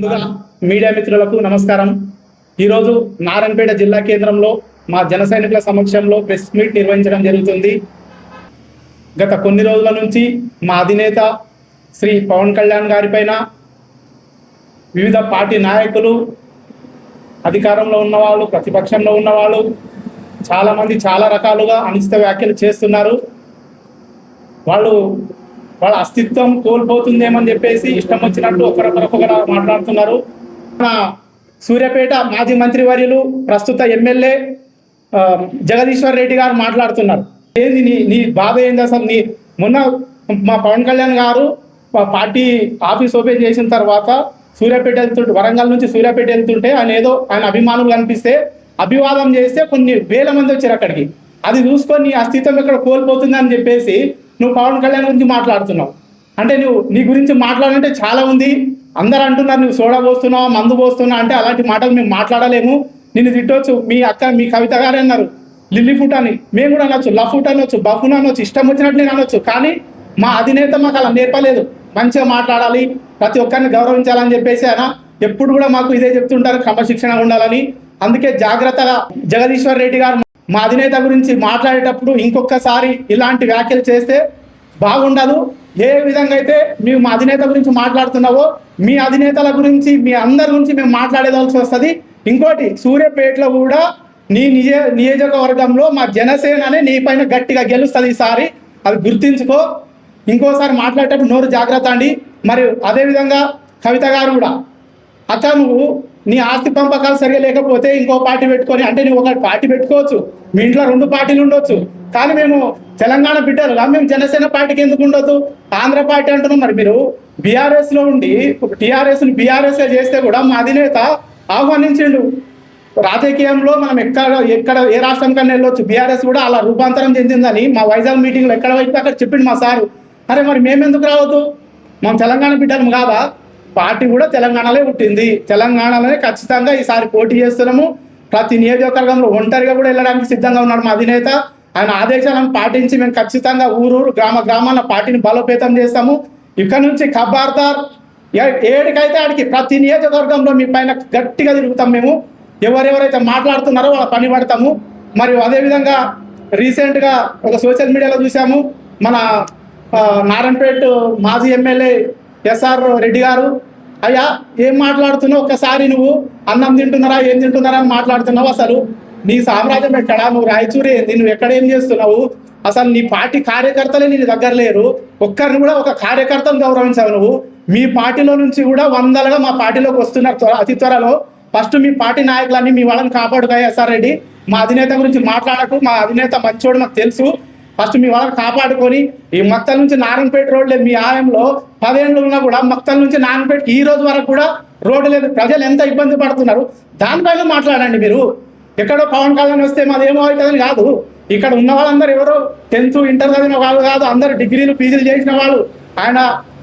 ముందుగా మీడియా మిత్రులకు నమస్కారం. ఈరోజు నారాయణపేట జిల్లా కేంద్రంలో మా జన సైనికుల సమక్షంలో ప్రెస్ మీట్ నిర్వహించడం జరుగుతుంది. గత కొన్ని రోజుల నుంచి మా అధినేత శ్రీ పవన్ కళ్యాణ్ గారిపైన వివిధ పార్టీ నాయకులు, అధికారంలో ఉన్నవాళ్ళు, ప్రతిపక్షంలో ఉన్నవాళ్ళు చాలామంది చాలా రకాలుగా అనిశ్చిత వ్యాఖ్యలు చేస్తున్నారు. వాళ్ళ అస్తిత్వం కోల్పోతుందేమని చెప్పేసి ఇష్టం వచ్చినట్టు ఒకరొకరు మాట్లాడుతున్నారు. మన సూర్యాపేట మాజీ మంత్రివర్యులు, ప్రస్తుత ఎమ్మెల్యే జగదీశ్వర్ రెడ్డి గారు మాట్లాడుతున్నారు. ఏంది నీ బాధ ఏంది అసలు? మొన్న మా పవన్ కళ్యాణ్ గారు పార్టీ ఆఫీస్ ఓపెన్ చేసిన తర్వాత సూర్యాపేట వెళ్తుంటే, వరంగల్ నుంచి సూర్యాపేట వెళ్తుంటే ఆయన అభిమానులు కనిపిస్తే అభివాదం చేస్తే కొన్ని వేల మంది వచ్చారు అక్కడికి. అది చూసుకొని నీ అస్తిత్వం ఇక్కడ కోల్పోతుంది అని చెప్పేసి నువ్వు పవన్ కళ్యాణ్ గురించి మాట్లాడుతున్నావు. అంటే నీ గురించి మాట్లాడాలంటే చాలా ఉంది. అందరూ అంటున్నారు నువ్వు సోడా పోస్తున్నావు, మందు పోస్తున్నావు. అంటే అలాంటి మాటలు మేము మాట్లాడలేము. నిన్ను తిట్టవచ్చు. మీ కవిత గారే అన్నారు లిల్లీ ఫుట్ అని. మేము కూడా అనొచ్చు, లఫుట్ అనొచ్చు, బఫున్ అనొచ్చు, ఇష్టం వచ్చినట్టు నేను అనొచ్చు. కానీ మా అధినేత మాకు అలా నేర్పలేదు. మంచిగా మాట్లాడాలి, ప్రతి ఒక్కరిని గౌరవించాలని చెప్పేసి ఆయన ఎప్పుడు కూడా మాకు ఇదే చెప్తుంటారు, క్రమశిక్షణ ఉండాలని. అందుకే జాగ్రత్తగా జగదీశ్వర్ రెడ్డి గారు మా అధినేత గురించి మాట్లాడేటప్పుడు ఇంకొకసారి ఇలాంటి వ్యాఖ్యలు చేస్తే బాగుండదు. ఏ విధంగా అయితే మేము మా అధినేత గురించి మాట్లాడుతున్నావో మీ అధినేతల గురించి, మీ అందరి గురించి మేము మాట్లాడేదాల్సి వస్తుంది. ఇంకోటి, సూర్యాపేటలో కూడా నీ నియోజకవర్గంలో మా జనసేననే నీ పైన గట్టిగా గెలుస్తుంది ఈసారి. అది గుర్తించుకో. ఇంకోసారి మాట్లాడేటప్పుడు నోరు జాగ్రత్త అండి. మరియు అదేవిధంగా కవిత గారు కూడా, అక్క నువ్వు నీ ఆస్తి పంపకాలు సరిగా లేకపోతే ఇంకో పార్టీ పెట్టుకొని, అంటే నువ్వు ఒక పార్టీ పెట్టుకోవచ్చు, మీ ఇంట్లో 2 పార్టీలు ఉండొచ్చు. కానీ మేము తెలంగాణ బిడ్డలుగా మేము జనసేన పార్టీకి ఎందుకు ఉండొద్దు? ఆంధ్ర పార్టీ అంటున్నాం. మరి మీరు బీఆర్ఎస్లో ఉండి టీఆర్ఎస్ని బీఆర్ఎస్గా చేస్తే కూడా మా అధినేత ఆహ్వానించిండు. రాజకీయంలో మనం ఎక్కడ ఏ రాష్ట్రం కన్నా వెళ్ళొచ్చు. బీఆర్ఎస్ కూడా అలా రూపాంతరం చెందిందని మా వైజాగ్ మీటింగ్లో ఎక్కడ వైపు అక్కడ చెప్పిండు మా సారు. అరే మరి మేమెందుకు రావద్దు? మనం తెలంగాణ బిడ్డలం కాదా? పార్టీ కూడా తెలంగాణలో పుట్టింది. తెలంగాణలోనే ఖచ్చితంగా ఈసారి పోటీ చేస్తున్నాము. ప్రతి నియోజకవర్గంలో ఒంటరిగా కూడా వెళ్ళడానికి సిద్ధంగా ఉన్నాడు మా అధినేత. ఆయన ఆదేశాలను పాటించి మేము ఖచ్చితంగా ఊరూరు గ్రామాల పార్టీని బలోపేతం చేస్తాము. ఇక్కడ నుంచి ఖబర్దార్, ఏడికైతే ఆడికి ప్రతి నియోజకవర్గంలో మీ పైన గట్టిగా తిరుగుతాం. మేము ఎవరెవరైతే మాట్లాడుతున్నారో వాళ్ళ పని పడతాము. మరియు అదేవిధంగా రీసెంట్గా ఒక సోషల్ మీడియాలో చూసాము, మన నారాయణపేట మాజీ ఎమ్మెల్యే ఎస్ఆర్ రెడ్డి గారు, అయ్యా ఏం మాట్లాడుతున్నావు? ఒక్కసారి నువ్వు అన్నం తింటున్నారా, ఏం తింటున్నారా అని మాట్లాడుతున్నావు. అసలు నీ సామ్రాజ్యం ఎక్కడా? నువ్వు రాయచూరి ఏంది? నువ్వు ఎక్కడ ఏం చేస్తున్నావు? అసలు నీ పార్టీ కార్యకర్తలే నీ దగ్గర లేరు. ఒక్కరిని కూడా ఒక కార్యకర్తను గౌరవించావు నువ్వు. మీ పార్టీలో నుంచి కూడా వందలుగా మా పార్టీలోకి వస్తున్నారు అతి త్వరలో. ఫస్ట్ మీ పార్టీ నాయకులన్నీ మీ వాళ్ళని కాపాడుగా ఎస్ఆర్ రెడ్డి. మా అధినేత గురించి మాట్లాడకు. మా అధినేత మంచోడు నాకు తెలుసు. ఫస్ట్ మీ వాళ్ళని కాపాడుకొని, ఈ మక్తల్ నుంచి నారాయణపేట రోడ్లే మీ ఆయంలో 10 ఏళ్ళు ఉన్నా కూడా మక్తల్ నుంచి నారాయణపేటకి ఈ రోజు వరకు కూడా రోడ్డు లేదు. ప్రజలు ఎంత ఇబ్బంది పడుతున్నారు దానిపైన మాట్లాడండి మీరు. ఎక్కడో పవన్ కళ్యాణ్ వస్తే మాది ఏమో అవుతుందని కాదు. ఇక్కడ ఉన్న వాళ్ళందరూ ఎవరో 10th ఇంటర్ చదివిన వాళ్ళు కాదు, అందరూ డిగ్రీలు పీజీలు చేసిన వాళ్ళు. ఆయన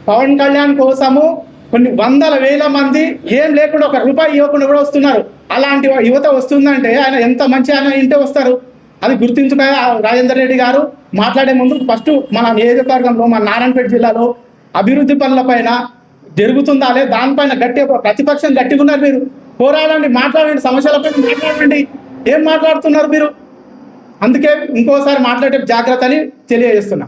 పవన్ కళ్యాణ్ కోసము కొన్ని వందల వేల మంది ఏం లేకుండా ₹1 ఇవ్వకుండా కూడా వస్తున్నారు. అలాంటి యువత వస్తుందంటే ఆయన ఎంత మంచి ఆయన ఇంటే వస్తారు. అది గుర్తించుకునే రాజేందర్ రెడ్డి గారు మాట్లాడే ముందు ఫస్ట్ మన నియోజకవర్గంలో, మన నారాయణపేట జిల్లాలో అభివృద్ధి పనులపైన జరుగుతుందా లే దానిపైన ప్రతిపక్షం గట్టిగా ఉన్నారు. మీరు పోరాడండి, మాట్లాడండి, సమస్యలపైన మాట్లాడండి. ఏం మాట్లాడుతున్నారు మీరు? అందుకే ఇంకోసారి మాట్లాడే జాగ్రత్త అని తెలియజేస్తున్నా.